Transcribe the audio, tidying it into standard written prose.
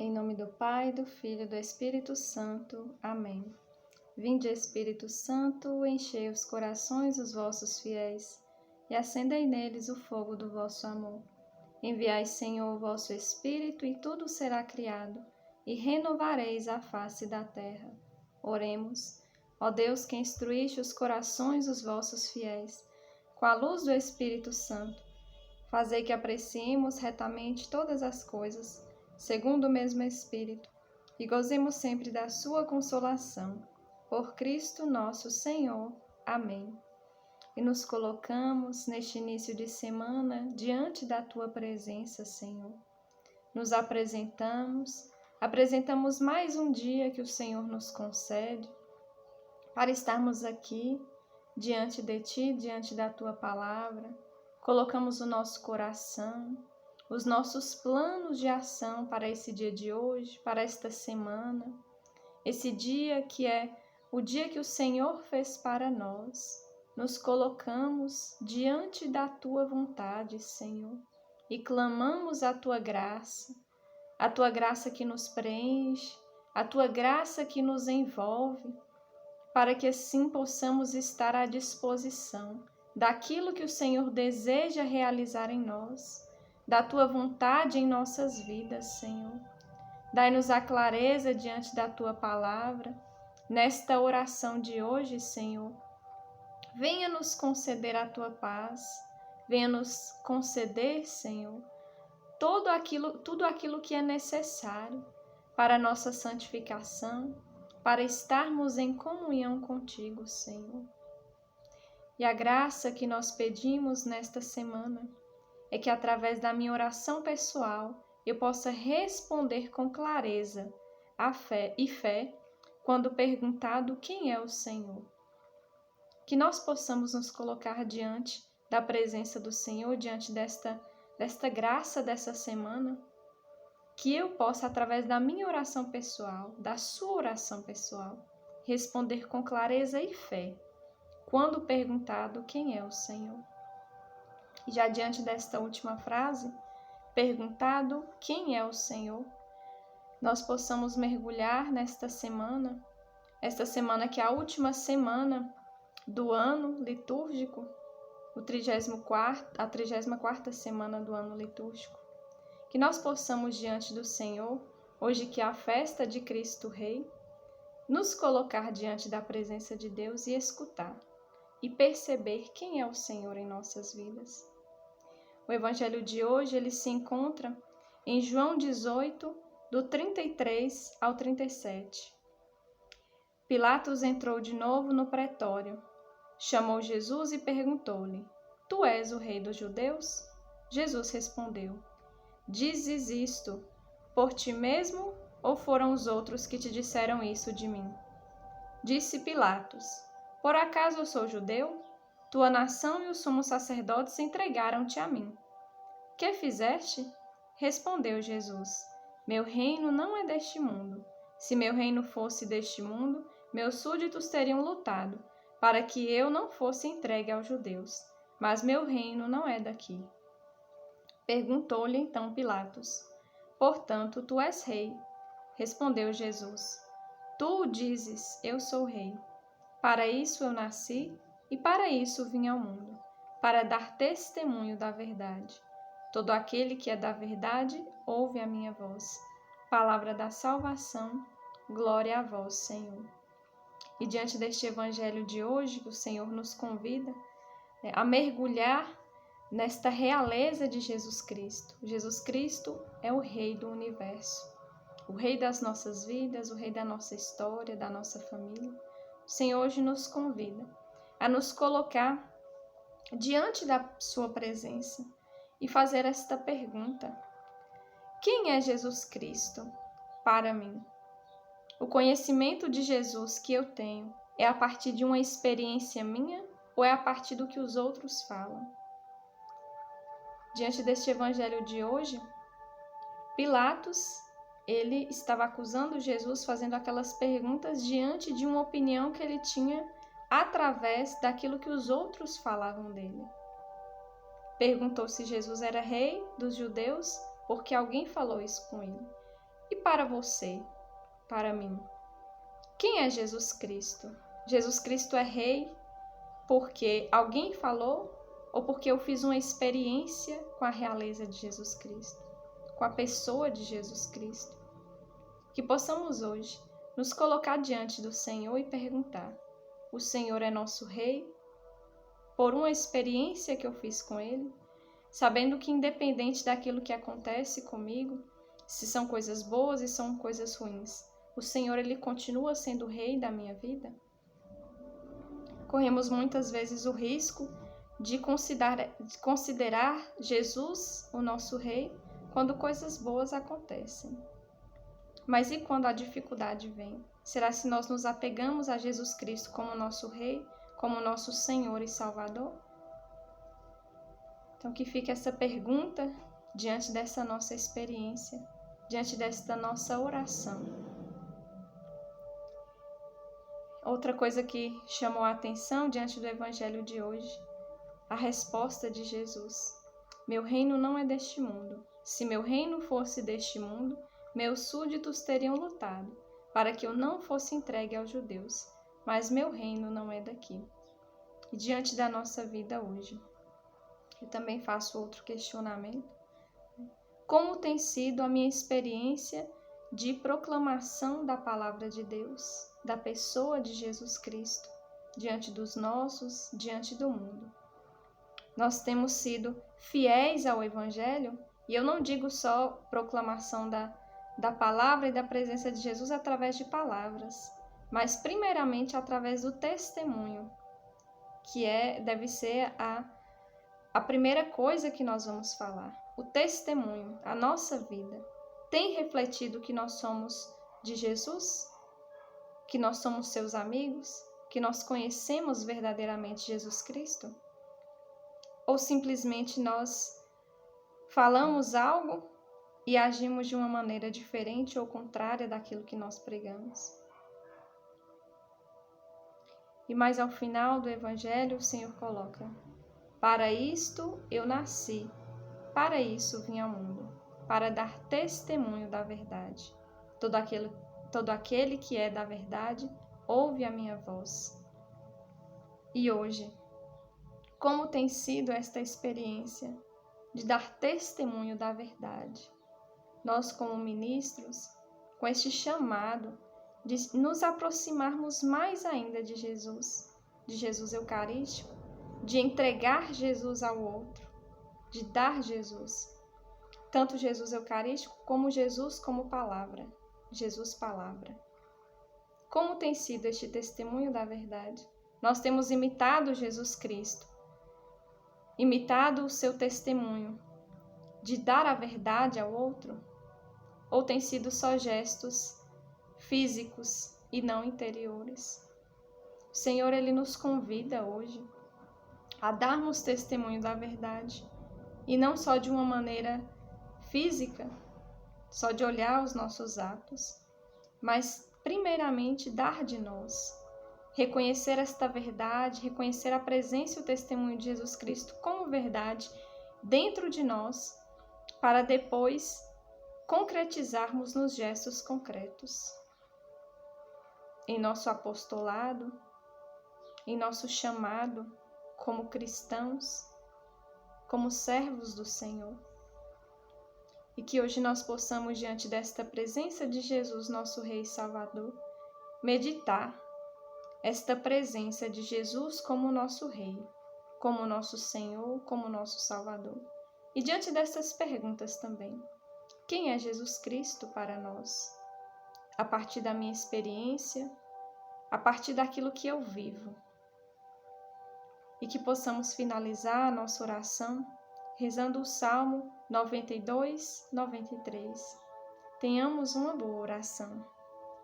Em nome do Pai, do Filho e do Espírito Santo. Amém. Vinde, Espírito Santo, enchei os corações dos vossos fiéis e acendei neles o fogo do vosso amor. Enviai, Senhor, o vosso Espírito, e tudo será criado, e renovareis a face da terra. Oremos. Ó Deus, que instruíste os corações dos vossos fiéis, com a luz do Espírito Santo, fazei que apreciemos retamente todas as coisas, segundo o mesmo Espírito, e gozemos sempre da sua consolação. Por Cristo nosso Senhor. Amém. E nos colocamos neste início de semana diante da tua presença, Senhor. Nos apresentamos mais um dia que o Senhor nos concede para estarmos aqui diante de ti, diante da tua palavra. Colocamos o nosso coração, os nossos planos de ação para esse dia de hoje, para esta semana, esse dia que é o dia que o Senhor fez para nós. Nos colocamos diante da tua vontade, Senhor, e clamamos a tua graça que nos preenche, a tua graça que nos envolve, para que assim possamos estar à disposição daquilo que o Senhor deseja realizar em nós, da tua vontade em nossas vidas, Senhor. Dai-nos a clareza diante da tua palavra. Nesta oração de hoje, Senhor, venha nos conceder a tua paz, venha nos conceder, Senhor, tudo aquilo que é necessário para a nossa santificação, para estarmos em comunhão contigo, Senhor. E a graça que nós pedimos nesta semana é que, através da minha oração pessoal, eu possa responder com clareza a fé quando perguntado quem é o Senhor. Que nós possamos nos colocar diante da presença do Senhor, diante desta graça dessa semana, que eu possa, através da minha oração pessoal, da sua oração pessoal, responder com clareza e fé, quando perguntado quem é o Senhor. E já diante desta última frase, perguntado quem é o Senhor, nós possamos mergulhar nesta semana, esta semana que é a última semana do ano litúrgico, a 34ª semana do ano litúrgico. Que nós possamos, diante do Senhor, hoje que é a festa de Cristo Rei, nos colocar diante da presença de Deus e escutar, e perceber quem é o Senhor em nossas vidas. O evangelho de hoje, ele se encontra em João 18, do 33 ao 37. Pilatos entrou de novo no pretório, chamou Jesus e perguntou-lhe: Tu és o rei dos judeus? Jesus respondeu: Dizes isto por ti mesmo, ou foram os outros que te disseram isso de mim? Disse Pilatos: Por acaso eu sou judeu? Tua nação e os sumos sacerdotes entregaram-te a mim. Que fizeste? Respondeu Jesus: Meu reino não é deste mundo. Se meu reino fosse deste mundo, meus súditos teriam lutado para que eu não fosse entregue aos judeus. Mas meu reino não é daqui. Perguntou-lhe então Pilatos: Portanto, tu és rei? Respondeu Jesus: Tu o dizes, eu sou rei. Para isso eu nasci e para isso vim ao mundo, para dar testemunho da verdade. Todo aquele que é da verdade ouve a minha voz. Palavra da salvação, glória a vós, Senhor. E diante deste evangelho de hoje, o Senhor nos convida a mergulhar nesta realeza de Jesus Cristo. Jesus Cristo é o Rei do universo, o Rei das nossas vidas, o Rei da nossa história, da nossa família. O Senhor hoje nos convida a nos colocar diante da sua presença e fazer esta pergunta: quem é Jesus Cristo para mim? O conhecimento de Jesus que eu tenho é a partir de uma experiência minha ou é a partir do que os outros falam? Diante deste evangelho de hoje, Pilatos, ele estava acusando Jesus, fazendo aquelas perguntas diante de uma opinião que ele tinha através daquilo que os outros falavam dele. Perguntou se Jesus era rei dos judeus porque alguém falou isso com ele. E para você, para mim, quem é Jesus Cristo? Jesus Cristo é Rei porque alguém falou ou porque eu fiz uma experiência com a realeza de Jesus Cristo, com a pessoa de Jesus Cristo? Que possamos hoje nos colocar diante do Senhor e perguntar: o Senhor é nosso Rei por uma experiência que eu fiz com Ele, sabendo que independente daquilo que acontece comigo, se são coisas boas e são coisas ruins, o Senhor Ele continua sendo o Rei da minha vida? Corremos muitas vezes o risco de considerar Jesus o nosso Rei quando coisas boas acontecem. Mas e quando a dificuldade vem? Será se nós nos apegamos a Jesus Cristo como nosso Rei, como nosso Senhor e Salvador? Então que fique essa pergunta diante dessa nossa experiência, diante desta nossa oração. Outra coisa que chamou a atenção diante do Evangelho de hoje, a resposta de Jesus: meu reino não é deste mundo. Se meu reino fosse deste mundo, meus súditos teriam lutado para que eu não fosse entregue aos judeus, mas meu reino não é daqui. E diante da nossa vida hoje, eu também faço outro questionamento. Como tem sido a minha experiência de proclamação da palavra de Deus, da pessoa de Jesus Cristo, diante dos nossos, diante do mundo? Nós temos sido fiéis ao Evangelho, e eu não digo só proclamação da palavra e da presença de Jesus através de palavras, mas primeiramente através do testemunho, que deve ser a primeira coisa que nós vamos falar. O testemunho, a nossa vida, tem refletido que nós somos de Jesus? Que nós somos seus amigos? Que nós conhecemos verdadeiramente Jesus Cristo? Ou simplesmente nós falamos algo e agimos de uma maneira diferente ou contrária daquilo que nós pregamos? E mais ao final do Evangelho, o Senhor coloca: para isto eu nasci, para isso vim ao mundo, para dar testemunho da verdade. Todo aquele que é da verdade ouve a minha voz. E hoje, como tem sido esta experiência de dar testemunho da verdade? Nós, como ministros, com este chamado de nos aproximarmos mais ainda de Jesus Eucarístico, de entregar Jesus ao outro, de dar Jesus, tanto Jesus Eucarístico como Jesus como palavra, Jesus palavra. Como tem sido este testemunho da verdade? Nós temos imitado Jesus Cristo, imitado o seu testemunho de dar a verdade ao outro? Ou tem sido só gestos físicos e não interiores? O Senhor, Ele nos convida hoje a darmos testemunho da verdade, e não só de uma maneira física, só de olhar os nossos atos, mas primeiramente dar de nós, reconhecer esta verdade, reconhecer a presença e o testemunho de Jesus Cristo como verdade dentro de nós, para depois concretizarmos nos gestos concretos, em nosso apostolado, em nosso chamado como cristãos, como servos do Senhor. E que hoje nós possamos, diante desta presença de Jesus, nosso Rei e Salvador, meditar esta presença de Jesus como nosso Rei, como nosso Senhor, como nosso Salvador. E diante destas perguntas também: quem é Jesus Cristo para nós? A partir da minha experiência, a partir daquilo que eu vivo. E que possamos finalizar a nossa oração rezando o Salmo 92, 93. Tenhamos uma boa oração.